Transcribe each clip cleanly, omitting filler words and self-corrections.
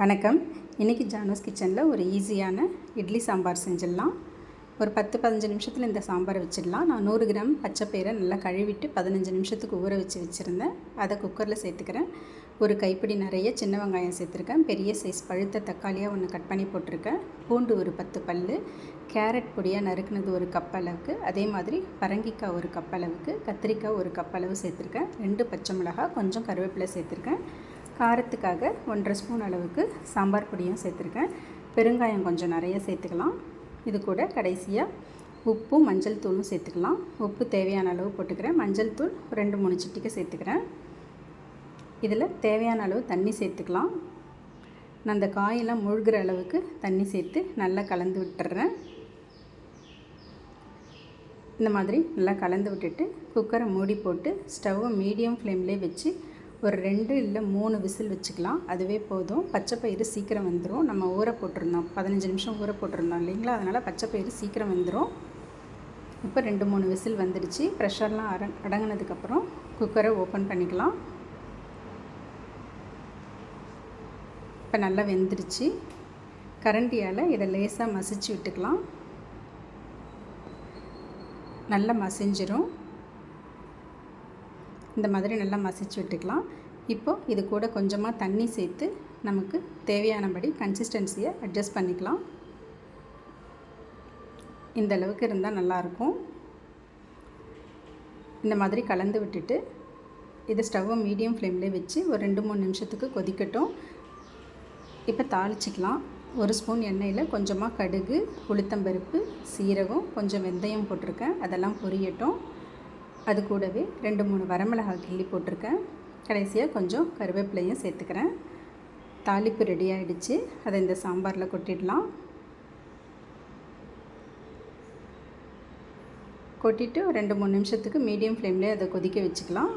வணக்கம். இன்றைக்கி ஜானூஸ் கிச்சனில் ஒரு ஈஸியான இட்லி சாம்பார் செஞ்சிடலாம். ஒரு 10-15 நிமிஷத்தில் இந்த சாம்பாரை வச்சிடலாம். நான் 100 கிராம் பச்சைப்பயிரை நல்லா கழுவிட்டு 15 நிமிஷத்துக்கு ஊற வச்சுருந்தேன். அதை குக்கரில் சேர்த்துக்கிறேன். ஒரு கைப்பிடி நிறைய சின்ன வெங்காயம் சேர்த்துருக்கேன். பெரிய சைஸ் பழுத்த தக்காளியாக ஒன்று கட் பண்ணி போட்டிருக்கேன். பூண்டு ஒரு 10 பல், கேரட் பொடியாக நறுக்குனது ஒரு கப் அளவுக்கு, அதே மாதிரி பரங்கிக்காய் ஒரு கப் அளவுக்கு, கத்திரிக்காய் ஒரு கப் அளவு சேர்த்துருக்கேன். 2 பச்சை மிளகாய், கொஞ்சம் கருவேப்பிலை சேர்த்துருக்கேன். காரத்துக்காக 1.5 ஸ்பூன் அளவுக்கு சாம்பார் பொடியும் சேர்த்துருக்கேன். பெருங்காயம் கொஞ்சம் நிறைய சேர்த்துக்கலாம். இது கூட கடைசியாக உப்பும் மஞ்சள் தூளும் சேர்த்துக்கலாம். உப்பு தேவையான அளவு போட்டுக்கிறேன். மஞ்சள் தூள் 2-3 சிட்டிகை சேர்த்துக்கிறேன். இதில் தேவையான அளவு தண்ணி சேர்த்துக்கலாம். நான் அந்த காயெல்லாம் முழுகிற அளவுக்கு தண்ணி சேர்த்து நல்லா கலந்து விட்டுறேன். இந்த மாதிரி நல்லா கலந்து விட்டுட்டு குக்கரை மூடி போட்டு ஸ்டவ்வை மீடியம் ஃப்ளேம்லேயே வச்சு ஒரு 2 இல்லை 3 விசில் வச்சுக்கலாம். அதுவே போதும். பச்சைப்பயிறு சீக்கிரம் வெந்துடும். நம்ம ஊற போட்டிருந்தோம், 15 நிமிஷம் ஊற போட்டிருந்தோம் இல்லைங்களா, அதனால் பச்சைப்பயிறு சீக்கிரம் வெந்துடும். இப்போ 2-3 விசில் வந்துடுச்சு. ப்ரெஷர்லாம் அடங்கினதுக்கப்புறம் குக்கரை ஓப்பன் பண்ணிக்கலாம். இப்போ நல்லா வெந்துடுச்சு. கரண்டியால் இதை லேசாக மசிச்சு விட்டுக்கலாம். நல்லா மசிஞ்சிரும். இந்த மாதிரி நல்லா மசிச்சு விட்டுக்கலாம். இப்போது இது கூட கொஞ்சமாக தண்ணி சேர்த்து நமக்கு தேவையானபடி கன்சிஸ்டன்சியை அட்ஜஸ்ட் பண்ணிக்கலாம். இந்த அளவுக்கு இருந்தால் நல்லாயிருக்கும். இந்த மாதிரி கலந்து விட்டுட்டு இது ஸ்டவ்வை மீடியம் ஃப்ளேம்லேயே வச்சு ஒரு 2-3 நிமிஷத்துக்கு கொதிக்கட்டும். இப்போ தாளிச்சிக்கலாம். 1 ஸ்பூன் எண்ணெயில் கொஞ்சமாக கடுகு, உளுத்தம்பருப்பு, சீரகம், கொஞ்சம் வெந்தயம் போட்டிருக்கேன். அதெல்லாம் பொரியட்டும். அது கூடவே 2-3 வரமிளகாய் கிள்ளி போட்டிருக்கேன். கடைசியாக கொஞ்சம் கருவேப்பிலையும் சேர்த்துக்கிறேன். தாளிப்பு ரெடி ஆகிடுச்சு. அதை இந்த சாம்பாரில் கொட்டிடலாம். கொட்டிட்டு 2-3 நிமிஷத்துக்கு மீடியம் ஃப்ளேம்லேயே அதை கொதிக்க வச்சுக்கலாம்.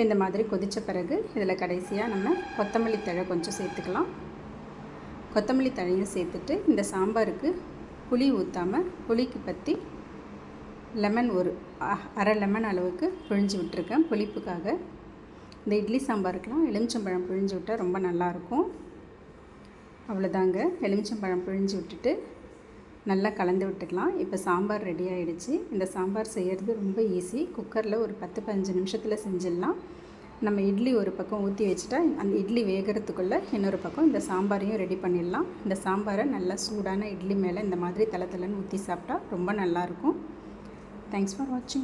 இந்த மாதிரி கொதித்த பிறகு இதில் கடைசியாக நம்ம கொத்தமல்லி தழை கொஞ்சம் சேர்த்துக்கலாம். கொத்தமல்லி தழையும் சேர்த்துட்டு இந்த சாம்பாருக்கு புளி ஊற்றாமல் புளிக்கு பற்றி லெமன் ஒரு அரை லெமன் அளவுக்கு பிழிஞ்சு விட்டுருக்கேன் புளிப்புக்காக. இந்த இட்லி சாம்பாருக்கெலாம் எலுமிச்சம்பழம் பிழிஞ்சு விட்டால் ரொம்ப நல்லாயிருக்கும். அவ்வளோதாங்க. எலுமிச்சம்பழம் பிழிஞ்சு விட்டுட்டு நல்லா கலந்து விட்டுக்கலாம். இப்போ சாம்பார் ரெடி ஆகிடுச்சு. இந்த சாம்பார் செய்கிறது ரொம்ப ஈஸி. குக்கரில் ஒரு 10-15 நிமிஷத்தில் செஞ்சிடலாம். நம்ம இட்லி ஒரு பக்கம் ஊற்றி வச்சுட்டா அந்த இட்லி வேகிறதுக்குள்ளே இன்னொரு பக்கம் இந்த சாம்பாரையும் ரெடி பண்ணிடலாம். இந்த சாம்பாரை நல்லா சூடான இட்லி மேலே இந்த மாதிரி தலை தலைன்னு ஊற்றி சாப்பிட்டா ரொம்ப நல்லாயிருக்கும். Thanks for watching.